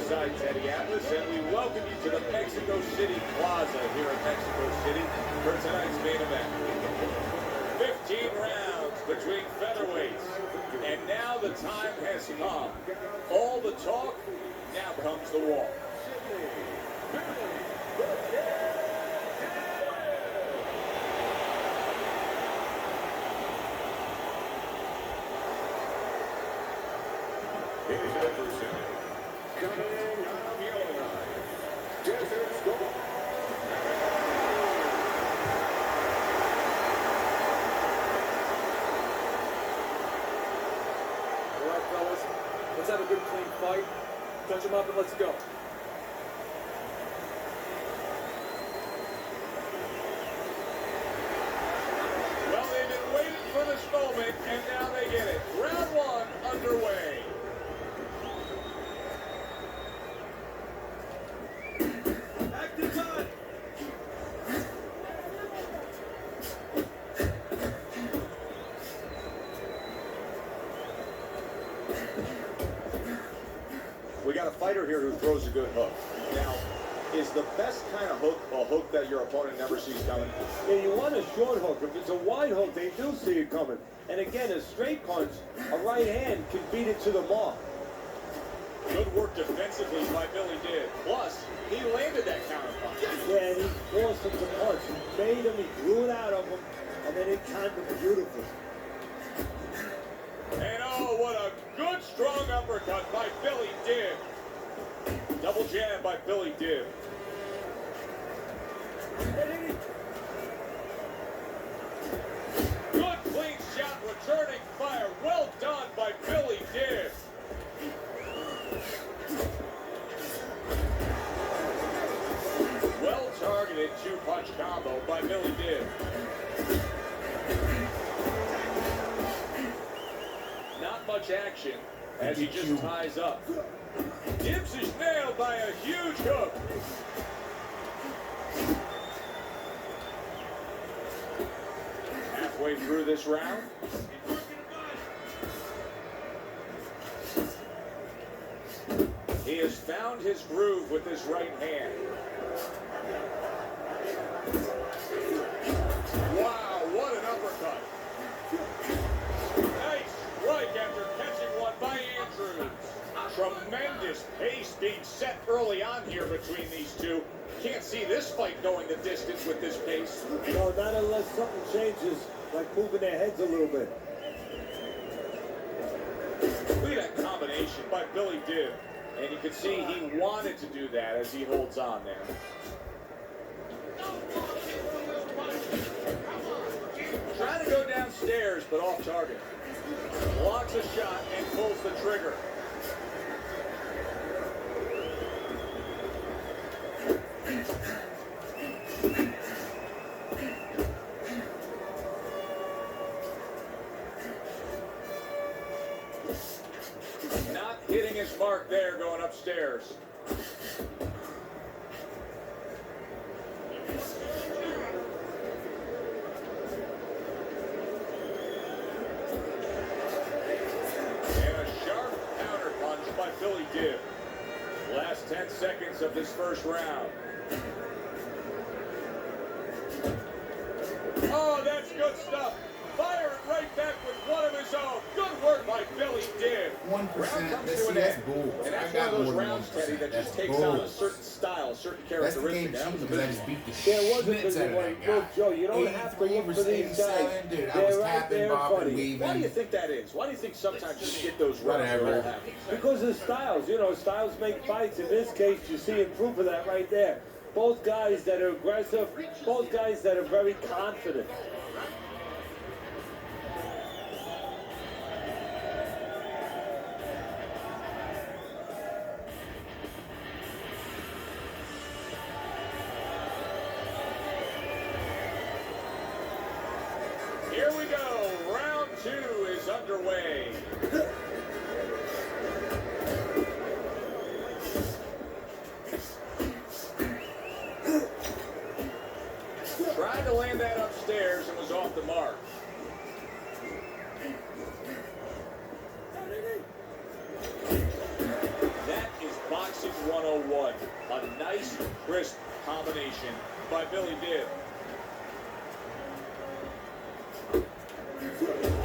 Riverside, Teddy-Atlas, and we welcome you to the Mexico City Plaza here in Mexico City for tonight's main event. 15 rounds between featherweights, and now the time has come. All the talk, now comes the walk. His adversary, coming out of Illinois, Desert Storm. All right, fellas, let's have a good clean fight. Touch him up and let's go. Well, they've been waiting for this moment, and now they get it. Round one underway. Active time. We got a fighter here who throws a good hook. Now, is the best kind of hook a hook that your opponent never sees coming? Yeah, you want a short hook. If it's a wide hook, they do see it coming. And again, a straight punch, a right hand can beat it to the mark. Good work defensively by Billy Dibb. Plus, he landed that counter punch. Yeah, and he forced him to punch. He made him, he drew it out of him, and then he timed it beautifully. And oh, what a good strong uppercut by Billy Dibb. Double jab by Billy Dibb. Good clean shot, returning fire. Well done by Billy Dibb. Well targeted two-punch combo by Billy Dibb. Not much action as he just ties up. Dibbs is nailed by a huge hook. Halfway through this round. He has found his groove with his right hand. Wow, what an uppercut. Nice strike after catching one by Andrews. Tremendous pace being set early on here between these two. Can't see this fight going the distance with this pace. No, not unless something changes, like moving their heads a little bit. Look at that combination by Billy Dibb. And you can see he wanted to do that as he holds on there. Trying to go downstairs, but off target. Blocks a shot and pulls the trigger. Not hitting his mark there going upstairs. And a sharp counter punch by Billy Dibb. Last 10 seconds of this first round. Oh, that's good stuff. Firing right back with one of his own. Good work by Billy Dibb. 1%. That's bull. And that's I one got of those more than rounds, Teddy, 1%. that That's just takes bull. on a certain style, a certain That's the game characteristic. That was a cheating because I good just beat the Yeah, it wasn't schmitz out of like, that guy. look, Joe, you don't have to 83 look for versus these guys. 87, dude. I They're was right tapping, there, bopping, buddy. weaving. Why do you think that is? Why do you think sometimes you get those rounds Whatever. that happen? Because of styles, you know, styles make fights. In this case, you're seeing proof of that right there. Both guys that are aggressive, both guys that are very confident. Here we go. Round two is underway. Tried to land that upstairs and was off the mark. That is boxing 101. A nice, crisp combination by Billy Dibb.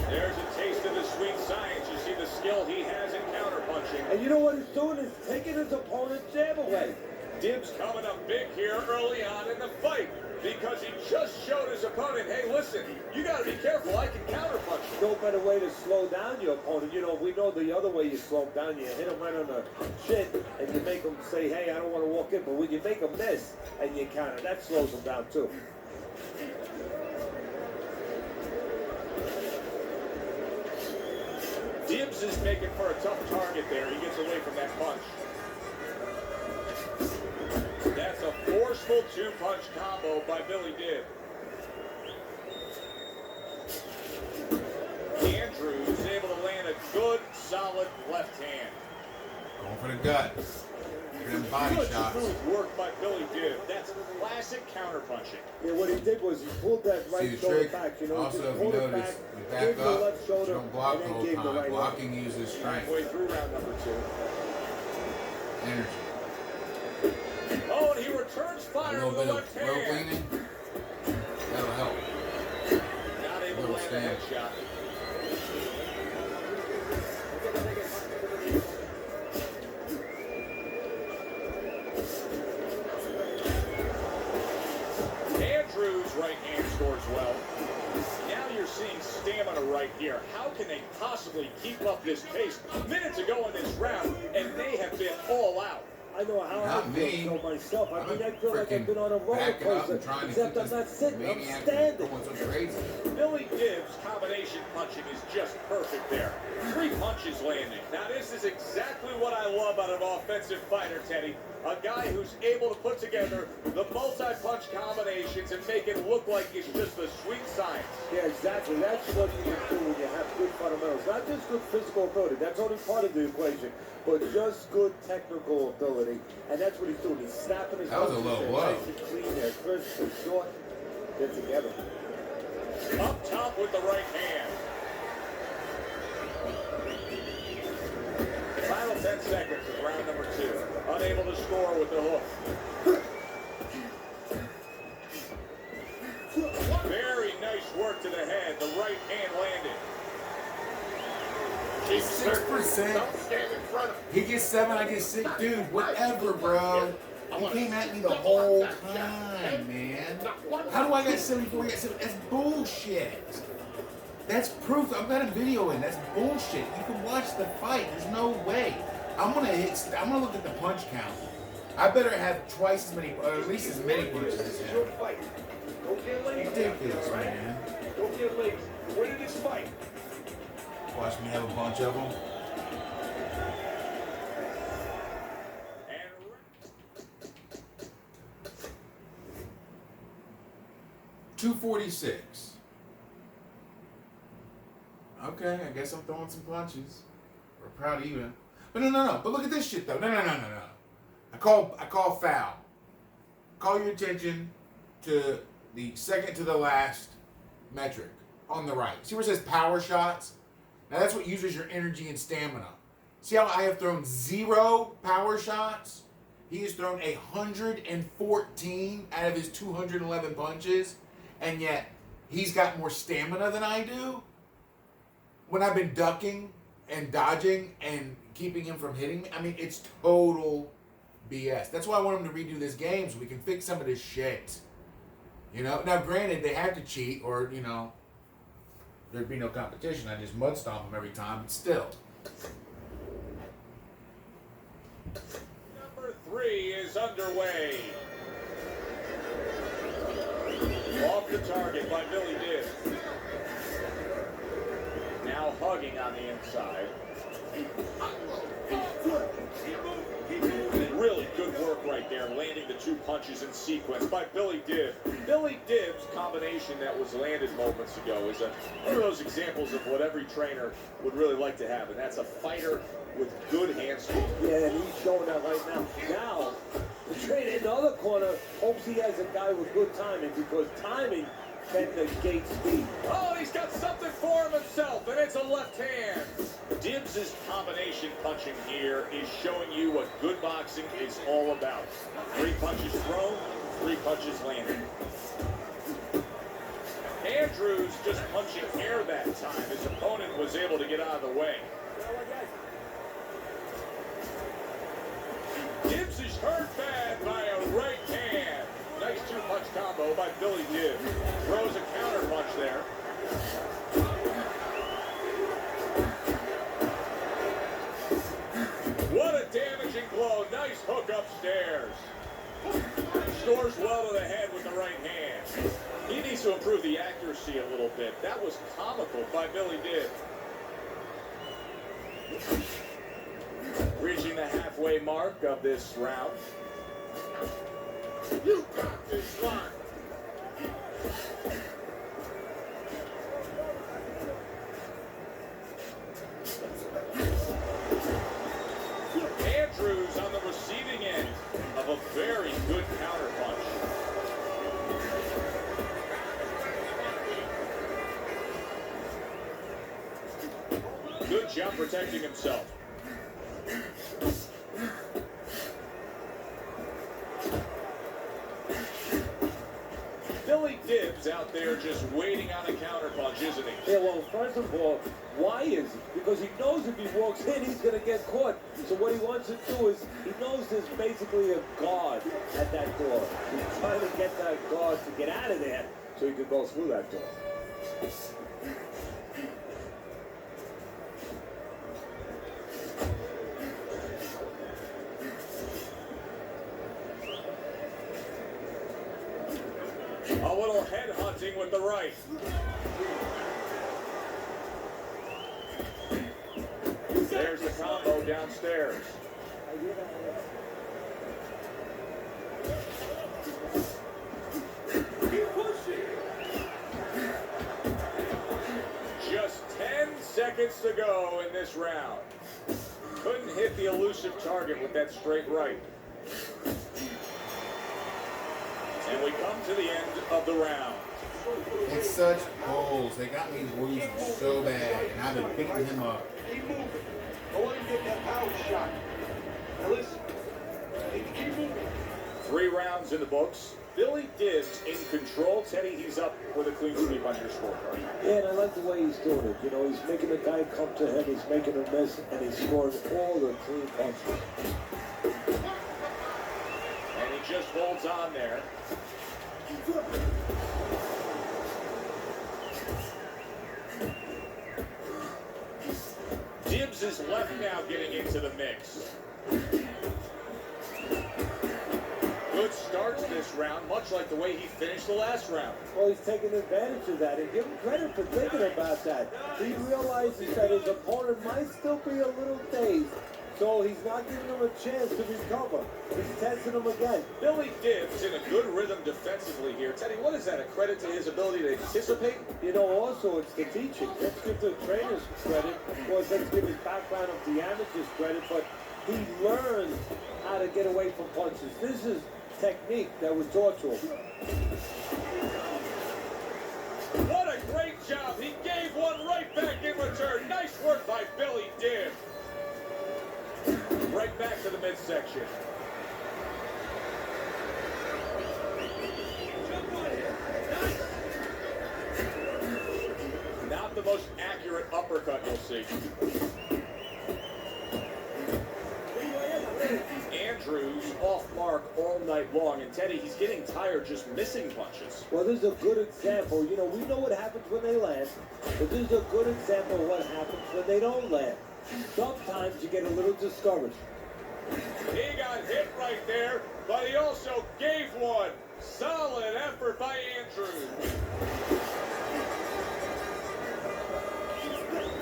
There's a taste of the sweet science. You see the skill he has in counterpunching. And you know what he's doing is taking his opponent's jab away. Dibb's coming up big here early on in the fight because he just showed his opponent, hey, listen, you got to be careful. I can counterpunch you. No better way to slow down your opponent. You know, we know the other way you slow him down. You hit him right on the chin and you make him say, hey, I don't want to walk in. But when you make him miss and you counter, that slows him down too. Dibbs is making for a tough target there. He gets away from that punch. That's a forceful two-punch combo by Billy Dibb. Andrews able to land a good, solid left hand. Going for the gut. For them body Good shots. smooth work by Billy Dibb. That's classic counterpunching. Yeah, what he did was he pulled that See right the shoulder trick? back. You know, Also, just if you pulled it notice, back, you gave back the up, left you shoulder, don't block and the then whole gave the time. right arm. Blocking uses strength, Halfway through round number 2. energy. Oh, and he returns A fire little with the bit left of rope hand. leaning. That'll help. Not able to Little land a stand. headshot. Andrews' right hand scores well. Now you're seeing stamina right here. How can they possibly keep up this pace? Minutes ago in this round, and they have been all out. I know how Not I me. feel so myself. I I'm mean, I feel like I've been on a roller backing up coaster, and trying to except keep I'm not this sitting, I'm maniac from standing. going so crazy. Billy Dibb's combination punching is just perfect there. 3 punches landing. Now this is exactly what I love out of offensive fighter, Teddy. A guy who's able to put together the multi-punch combinations and make it look like it's just a sweet science. Yeah, exactly. That's what you do when you have good fundamentals. Not just good physical ability. That's only part of the equation. But just good technical ability. And that's what he's doing. He's snapping his That was a punches low there, blow. nice and clean there. Crisp and short. Get together. Up top with the right hand. Final 10 seconds of round number 2. Unable to score with the hook. Very nice work to the head. The right hand landed. 6%. He gets 7, I get 6. Dude, whatever, bro. He came at me the whole time, man. How do I get 74? That's bullshit. That's proof. I've got a video in. That's bullshit. You can watch the fight. There's no way. I'm gonna look at the punch count. I better have twice as many, or at least as many punches as him. Ridiculous, man. Don't get lazy. Win this fight. Watch me have a bunch of them. And 246. Okay, I guess I'm throwing some punches. We're proud even. But no. But look at this shit though. No. I call foul. Call your attention to the second to the last metric on the right. See where it says power shots? Now that's what uses your energy and stamina. See how I have thrown 0 power shots? He has thrown 114 out of his 211 punches, and yet he's got more stamina than I do. When I've been ducking and dodging and keeping him from hitting me, I mean, it's total BS. That's why I want him to redo this game so we can fix some of this shit. You know? Now, granted, they have to cheat or, you know, there'd be no competition. I just mud stomp him every time, but still. number 3 is underway. Off the target by Billy Dibb. Now hugging on the inside. Really good work right there, landing the 2 punches in sequence by Billy Dibb. Billy Dibb's combination that was landed moments ago is one of those examples of what every trainer would really like to have, and that's a fighter with good hand speed. Yeah, and he's showing that right now. Now, the trainer in the other corner hopes he has a guy with good timing, because timing can negate speed. Oh, he's got something for himself, and it's a left hand. Dibbs' combination punching here is showing you what good boxing is all about. 3 punches thrown, 3 punches landed. Andrews just punching air that time. His opponent was able to get out of the way. Dibbs is hurt bad by a right hand. Nice 2-punch combo by Billy Dibbs. Throws a counter punch there. What a damaging blow. Nice hook upstairs. Scores well to the head with the right hand. He needs to improve the accuracy a little bit. That was comical by Billy Dibbs. Reaching the halfway mark of this round. You got this one. Andrews on the receiving end of a very good counter punch. Good job protecting himself. Billy Dibbs out there just waiting on a counter punch, isn't he? Yeah, well, first of all, why is he? Because he knows if he walks in, he's going to get caught. So what he wants to do is, he knows there's basically a guard at that door. He's trying to get that guard to get out of there so he can go through that door. A little head hunting with the right. There's the combo downstairs. Just 10 seconds to go in this round. Couldn't hit the elusive target with that straight right. And we come to the end of the round. It's such goals. They got me losing so bad, and I've been picking him up. Keep moving. I want you to get that power shot. Now listen. Keep moving. 3 rounds in the books. Billy Dibbs in control. Teddy, he's up with a clean sweep on your scorecard. Yeah, and I like the way he's doing it. You know, he's making the guy come to him, he's making him miss, and he's scoring all the clean punches. And he just holds on there. Dibbs is left now getting into the mix. Good start to this round, much like the way he finished the last round. Well, he's taking advantage of that, and give him credit for thinking about that. He realizes that his opponent might still be a little dazed, so he's not giving him a chance to recover. He's testing him again. Billy Dibbs in a good rhythm defensively here. Teddy, what is that, a credit to his ability to anticipate? You know, also, it's the teaching. Let's give the trainers credit, or let's give his background of the amateurs credit, but he learned how to get away from punches. This is technique that was taught to him. What a great job. He gave one right back in return. Nice work by Billy Dibbs. Right back to the midsection. Not the most accurate uppercut you'll see. Andrews off mark all night long, and Teddy, he's getting tired just missing punches. Well, this is a good example. You know, we know what happens when they land, but this is a good example of what happens when they don't land. Sometimes you get a little discouraged. He got hit right there, but he also gave one. Solid effort by Andrews.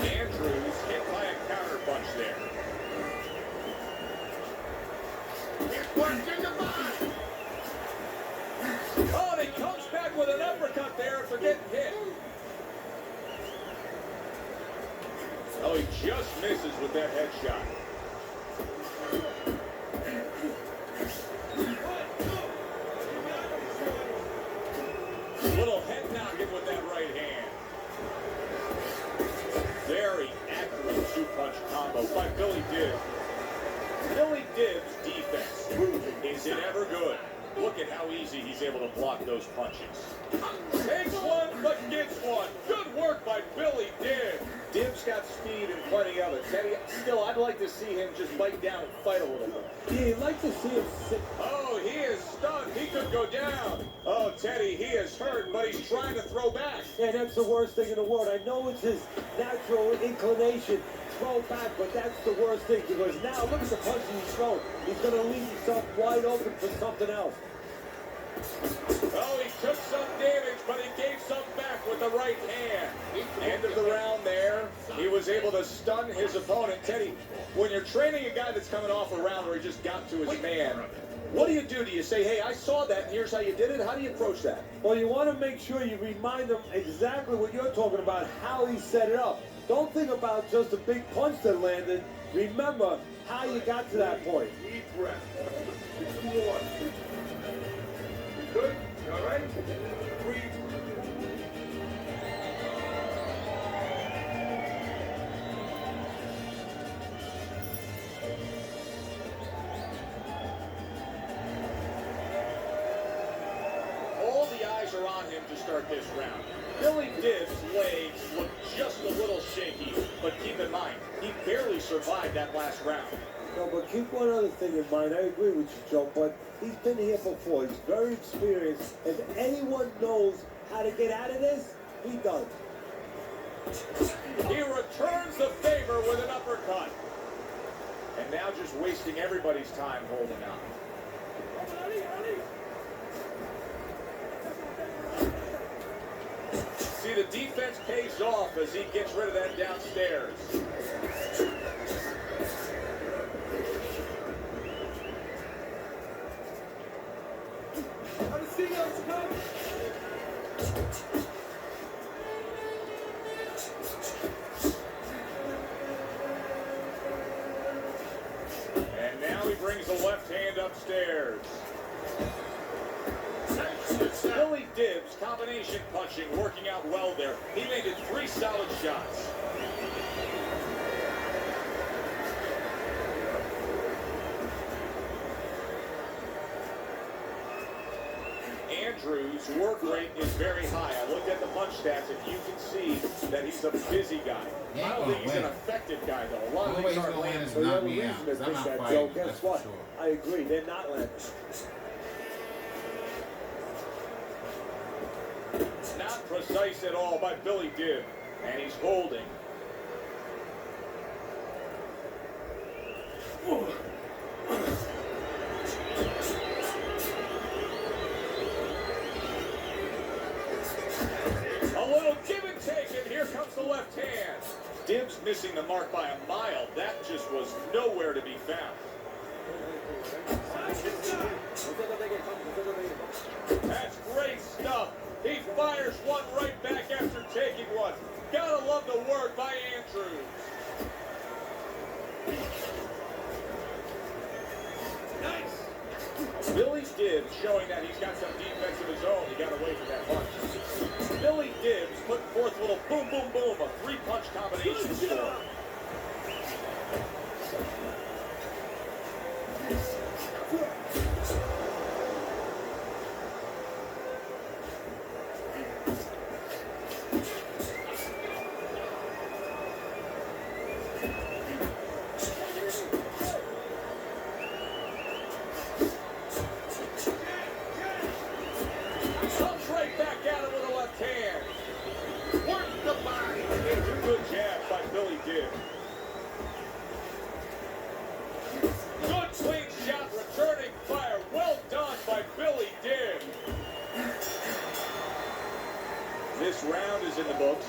Andrews hit by a counter punch there. Oh, and he comes back with an uppercut there for getting hit. Oh, he just misses with that headshot. Little head knock punch combo by Billy Dibbs. Billy Dibbs' defense is it ever good? Look at how easy he's able to block those punches. Takes one, but gets one. Good work by Billy Dibbs. Dibbs got speed and plenty of it. Teddy, still, I'd like to see him just bite down and fight a little bit. Yeah, you'd like to see him sit. Oh, he is stunned. He could go down. Oh, Teddy, he is hurt, but he's trying to throw back. Yeah, that's the worst thing in the world. I know it's his natural inclination, throw back, but that's the worst thing because now look at the punches he's throwing. He's going to leave himself wide open for something else. Oh, he took some damage, but he gave some back with the right hand. End of the round there. He was able to stun his opponent. Teddy, when you're training a guy that's coming off a round where he just got to his man, what do you do? Do you say, hey, I saw that, and here's how you did it? How do you approach that? Well, you want to make sure you remind him exactly what you're talking about, how he set it up. Don't think about just a big punch that landed. Remember how you got to that point. Deep breath. 61. Good? You all right? Breathe. All the eyes are on him to start this round. Billy Dibbs' legs look just a little shaky, but keep in mind, he barely survived that last round. No, but keep one other thing in mind. I agree with you, Joe, but he's been here before. He's very experienced. If anyone knows how to get out of this, he does. He returns the favor with an uppercut. And now just wasting everybody's time holding on. See, the defense pays off as he gets rid of that downstairs. And now he brings the left hand upstairs. Billy Dibbs, combination punching, working out well there. He made it 3 solid shots. Andrews' work rate is very high. I looked at the punch stats, and you can see that he's a busy guy. He I ain't don't gonna think he's win. an effective guy, though. A lot The of only way these he's aren't gonna win landing. is So you knock have a me reason out, to 'cause I'm think not that, Joe. fighting, Guess that's what? for sure. I agree. They're not landing. Not precise at all by Billy Dibb. And he's holding. A little give and take, and here comes the left hand. Dibbs missing the mark by a mile. That just was nowhere to be found. That's great stuff. He fires one right back after taking one. Gotta love the work by Andrews. Nice. Billy Dibbs showing that he's got some defense of his own. He got away from that punch. Billy Dibbs putting forth a little boom, boom, boom, a 3-punch combination score. Comes right back at him with a left hand. Work the body. Good jab by Billy Dibb. Good clean shot, returning fire. Well done by Billy Dibb. This round is in the books,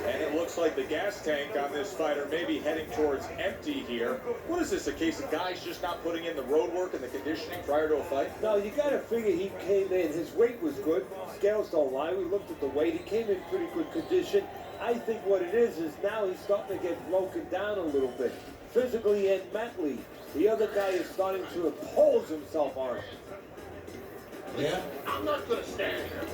and it looks like the gas tank on this fighter may be heading towards empty here. What is this, a case of guys just not putting in the road work and the conditioning prior to a fight? No, you got to figure he came in. His weight was good. Scales don't lie. We looked at the weight. He came in pretty good condition. I think what it is now he's starting to get broken down a little bit, physically and mentally. The other guy is starting to impose himself on him. Yeah? I'm not gonna stand here.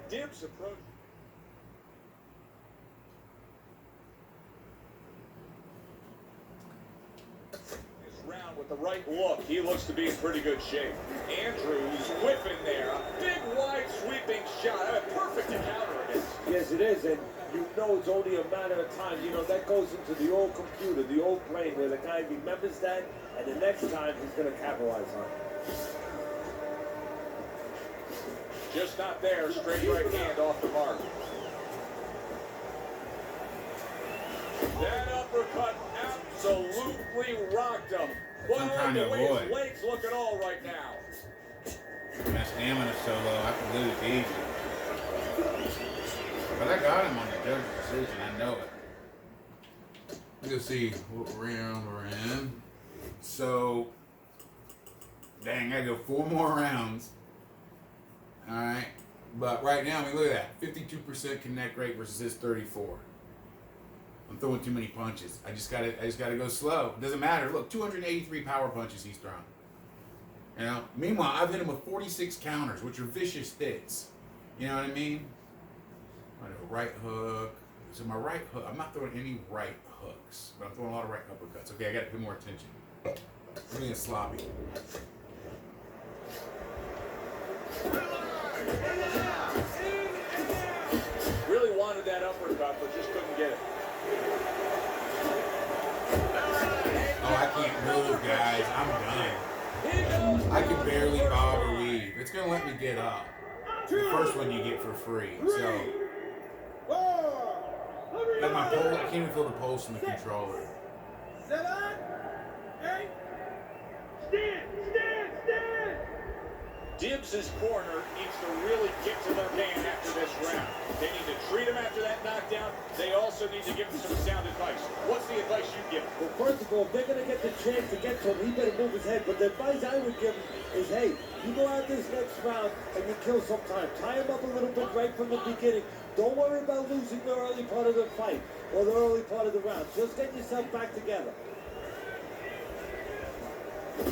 Dibbs approached this round with the right look. He looks to be in pretty good shape. Andrews whipping there. A big, wide, sweeping shot. I mean, perfect to counter against. Yes, it is, and you know it's only a matter of time. You know, that goes into the old computer, the old brain, where the guy remembers that, and the next time he's going to capitalize on it. Just not there. Straight right hand off the mark. That uppercut absolutely rocked him. Well, I'm trying to the way avoid. his legs looking all right now. My stamina's so low, I can lose easy. But I got him on the judge's decision, I know it. Let's see what round we're in. So, dang, I go 4 more rounds. Alright. But right now, I mean, look at that. 52% connect rate versus his 34. I'm throwing too many punches. I just gotta go slow. It doesn't matter. Look, 283 power punches he's thrown. You know? Meanwhile, I've hit him with 46 counters, which are vicious hits. You know what I mean? I know, right hook. So my right hook, I'm not throwing any right hooks, but I'm throwing a lot of right uppercuts. Okay, I gotta pay more attention. I'm being sloppy. Really wanted that uppercut, but just couldn't get it. Oh, I can't move, guys. I'm done. I can barely bob or weave. It's gonna let me get up. The first one you get for free. So, and my pulse, I can't even feel the pulse in the controller. Dibbs' corner needs to really get to their man after this round. They need to treat him after that knockdown. They also need to give him some sound advice. What's the advice you give him? Well, first of all, if they're going to get the chance to get to him, he better move his head. But the advice I would give him is, hey, you go out this next round and you kill some time. Tie him up a little bit right from the beginning. Don't worry about losing the early part of the fight or the early part of the round. Just get yourself back together.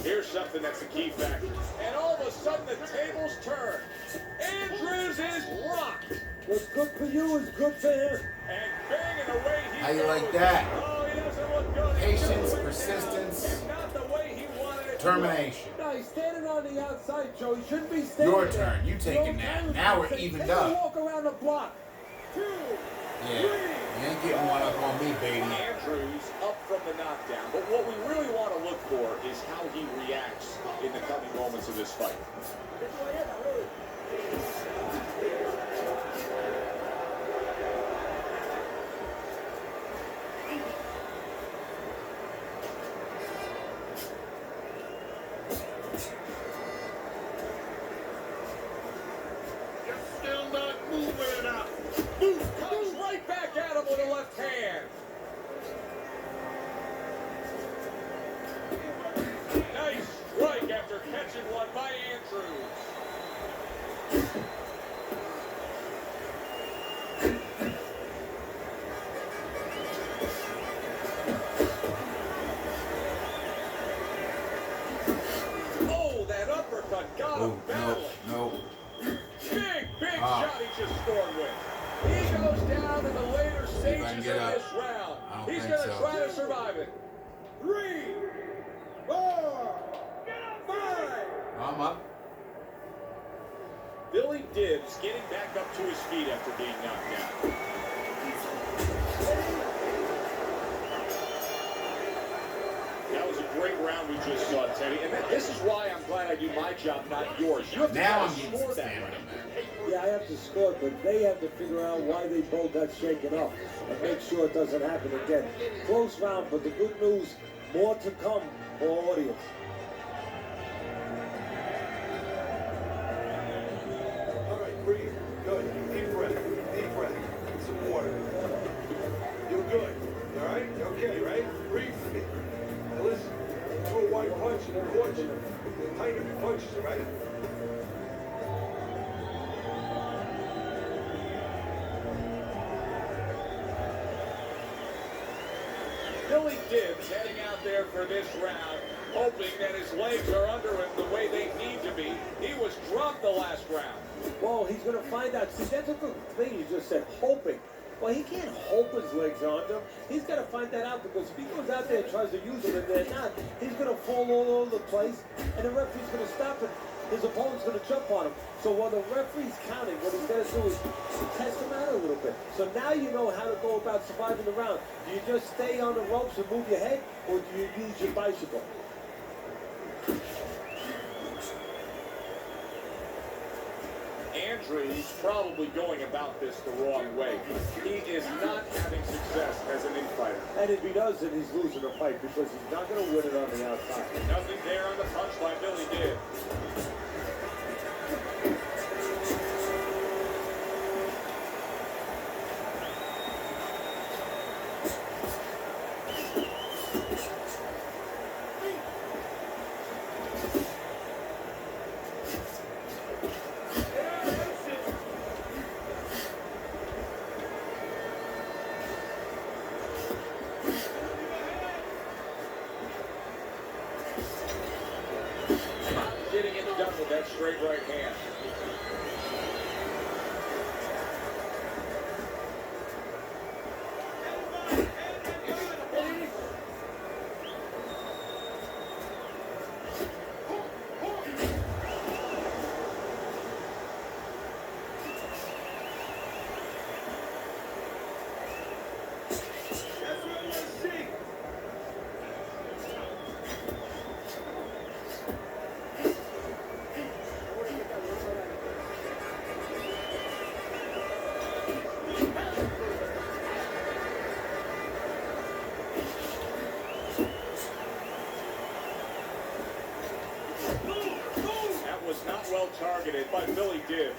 Here's something that's a key factor. And all of a sudden, the tables turn. Andrews is rocked. What's good for you is good for him. And banging away he How you goes. like that? Oh, he doesn't look good. Patience, Right persistence, now. And not the way he wanted it. determination. No, he's standing on the outside, Joe. He shouldn't be standing Your there. turn. You taking that. Now we're evened up. Walk around the block. Yeah. You ain't getting one up on me, baby. Andrews up from the knockdown. But what we really want to look for is how he reacts in the coming moments of this fight. You're still not moving enough. Comes right back at him with a left hand. Nice strike after catching one by Andrews. Oh, that uppercut got him Oh, battling. no. Big shot he just scored with. He goes down in the later I can stages get of up. this round. I don't He's think going to so. try to survive it. 3, 4, 5. I'm up. Billy Dibbs getting back up to his feet after being knocked down. That was a great round we just saw, Teddy. And this is why I'm glad I do my job, not yours. You have to Now try I'm to getting score some that stamina, round. man. Yeah, I have to score, but they have to figure out why they both got shaken up and make sure it doesn't happen again. Close round, but the good news, more to come for our audience. All right, breathe. Good. Deep breath. Deep breath. Some water. You're good. All right? You're okay, right? Breathe for me. Now listen. Do a wide punch and then punch. Tighten your punches, all right? Billy Dibbs heading out there for this round, hoping that his legs are under him the way they need to be. He was dropped the last round. Well, he's going to find out. See, that's a good thing you just said, hoping. Well, he can't hope his legs are under him. He's got to find that out because if he goes out there and tries to use them and they're not, he's going to fall all over the place and the referee's going to stop it. His opponent's going to jump on him. So while the referee's counting, what he's got to do is test him out a little bit. So now you know how to go about surviving the round. Do you just stay on the ropes and move your head, or do you use your bicycle? Andrew's probably going about this the wrong way. He is not having success as an in-fighter. And if he doesn't, he's losing the fight because he's not going to win it on the outside. Nothing there on the punch by Billy Gibb. Getting it done with that straight right hand. That's what I want to see. That was not well targeted by Billy Gibb.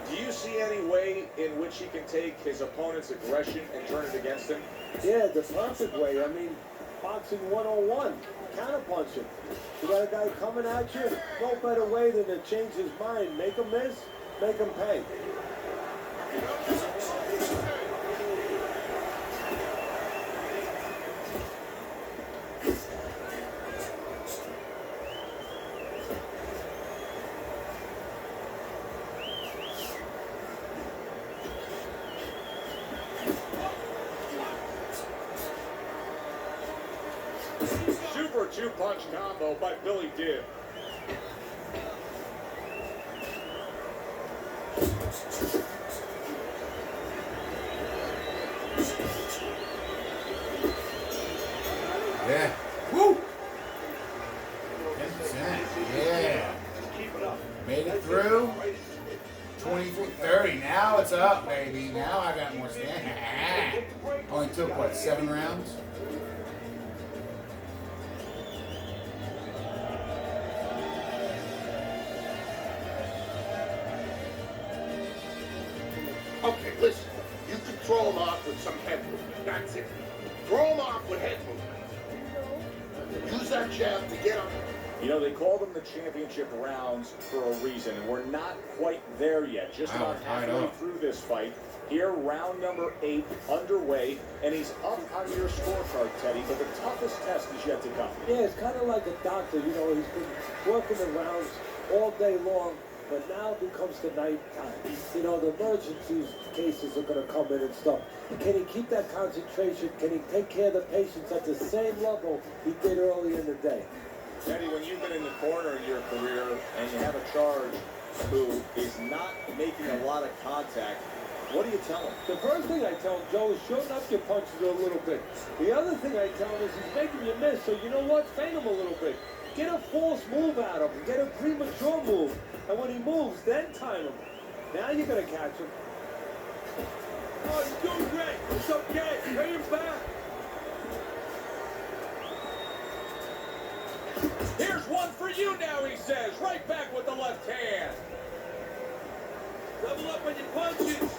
Do you see any way in which he can take his opponent's aggression and turn it against him? Yeah, the perfect way. I mean, boxing 101, counterpunching. You got a guy coming at you, no better way than to change his mind. Make him miss, make him pay. Super two-punch combo by Billy Gibb. Yeah. Woo! 10%. Yeah. Keep it up. Made it through. 24-30. Now it's up, baby. Now I got more stand. Only took, what, 7 rounds? Okay, listen. You can throw him off with some head movement. That's it. Throw him off with head movement. Use that jab to get him. You know, they call them the championship rounds for a reason, and we're not quite there yet. Just Wow, about tied halfway up. through this fight. Here, round number 8 underway, and he's up on your scorecard, Teddy, but the toughest test is yet to come. Yeah, it's kind of like a doctor. You know, he's been working the rounds all day long, but now becomes the night time. You know, the emergency cases are going to come in and stuff. Can he keep that concentration? Can he take care of the patients at the same level he did early in the day? Teddy, when you've been in the corner in your career and you have a charge who is not making a lot of contact, what do you tell him? The first thing I tell him, Joe, is shorten up your punches a little bit. The other thing I tell him is he's making you miss, so you know what? Feint him a little bit. Get a false move out of him. Get a premature move. And when he moves, then time him. Now you're going to catch him. Oh, you're doing great. It's okay. Pay him back. Here's one for you now, he says. Right back with the left hand. Double up on your punches.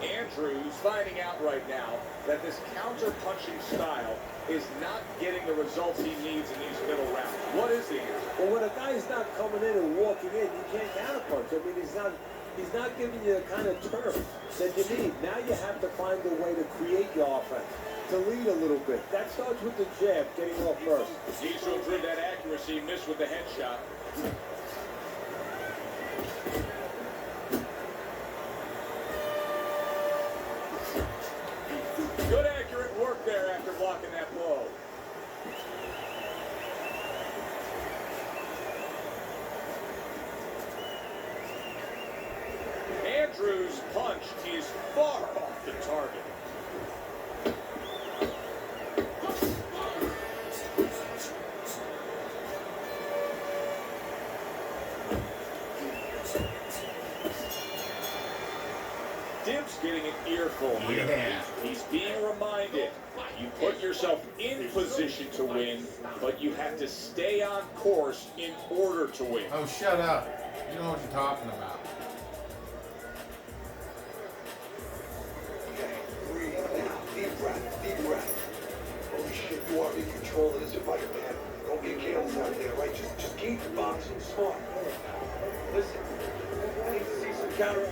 Andrews finding out right now that this counter-punching style is not getting the results he needs in these middle rounds. What is the answer? Well, when a guy's not coming in and walking in, you can't counterpunch. I mean, he's not giving you the kind of turf that you need. Now you have to find a way to create your offense, to lead a little bit. That starts with the jab, getting off first. Needs to improve that accuracy, missed with the headshot. Good accurate work there after blocking that blow. Andrews punched. He is far off the target. Dibs getting an earful here. Yeah. He's being reminded, you put yourself in position to win, but you have to stay on course in order to win. Oh, shut up. You know what you're talking about. Okay, breathe now. Deep breath, deep breath. Holy shit, you are in control of this fight, man. Don't get careless out there, right? Just keep boxing smart. Listen, I need to see some counter.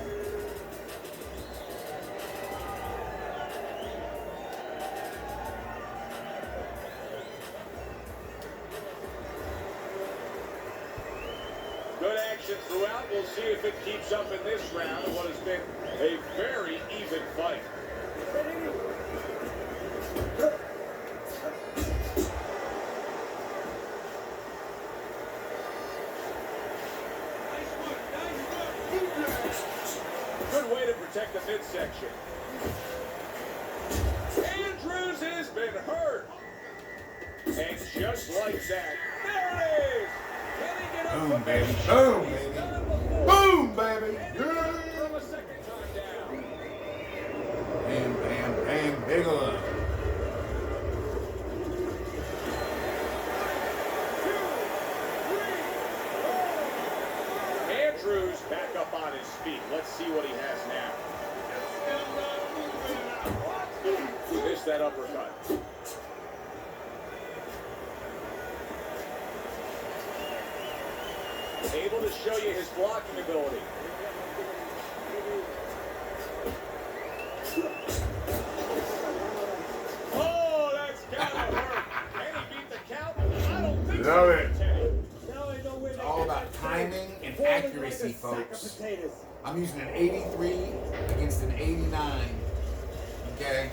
Good action throughout. We'll see if it keeps up in this round in what has been a very even fight. Good way to protect the midsection. Andrews has been hurt. And just like that, there it is. Can he get up Boom, from baby. this? Boom, He's baby. done it before. Boom, baby. And Yeah. from a second time down. Bam, bam, bam, big love. Andrews back up on his feet. Let's see what he has now. Missed that uppercut. Able to show you his blocking ability. Oh, that's gotta hurt. Can he beat the count? I don't think Love so. it. Teddy. Now I know where they All get about that timing and falling accuracy, like a sack of folks. potatoes. I'm using an 83 against an 89. Okay?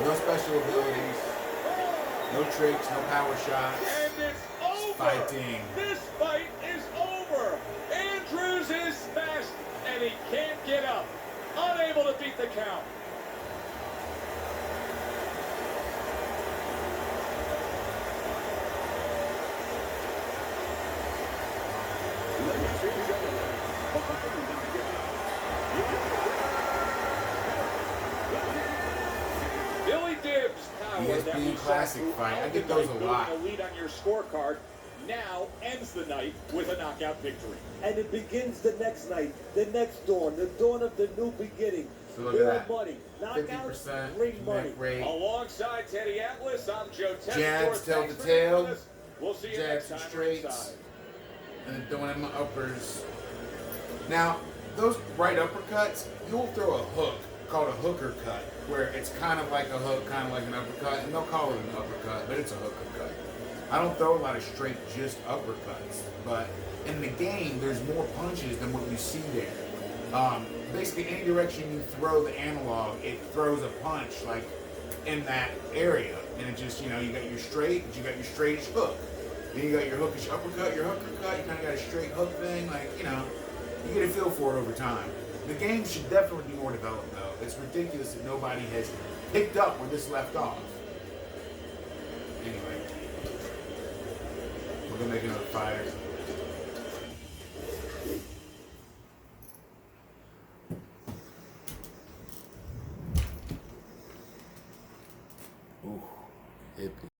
No special abilities. No tricks, no power shots. And it's over. Fighting. This fight is over. Andrews is smashed, and he can't get up. Unable to beat the count. Billy Dibs power that ESPN we saw Classic fight. I get those a building lot. a lead on your scorecard now ends the night with a knockout victory. And it begins the next night, the next dawn, the dawn of the new beginning. So look at that. More money. Knockouts, 50% ring money. neck rate. Alongside Teddy Atlas, I'm Joe Tessitore. Jabs tell Thanks the for being tale. with us. We'll see you Jabs next and time. straights. ringside. And then throwing in my uppers. Now, those right uppercuts, you'll throw a hook called a hooker cut, where it's kind of like a hook, kind of like an uppercut, and they'll call it an uppercut, but it's a hooker cut. I don't throw a lot of straight just uppercuts, but in the game, there's more punches than what you see there. Basically, any direction you throw the analog, it throws a punch, like, in that area. And it just, you know, you got your straight, but you got your straightish hook. Then you got your hookish uppercut, your hooker cut, you kind of got a straight hook thing, like, you know. You get a feel for it over time. The game should definitely be more developed, though. It's ridiculous that nobody has picked up where this left off. Anyway, we're gonna make another fighter.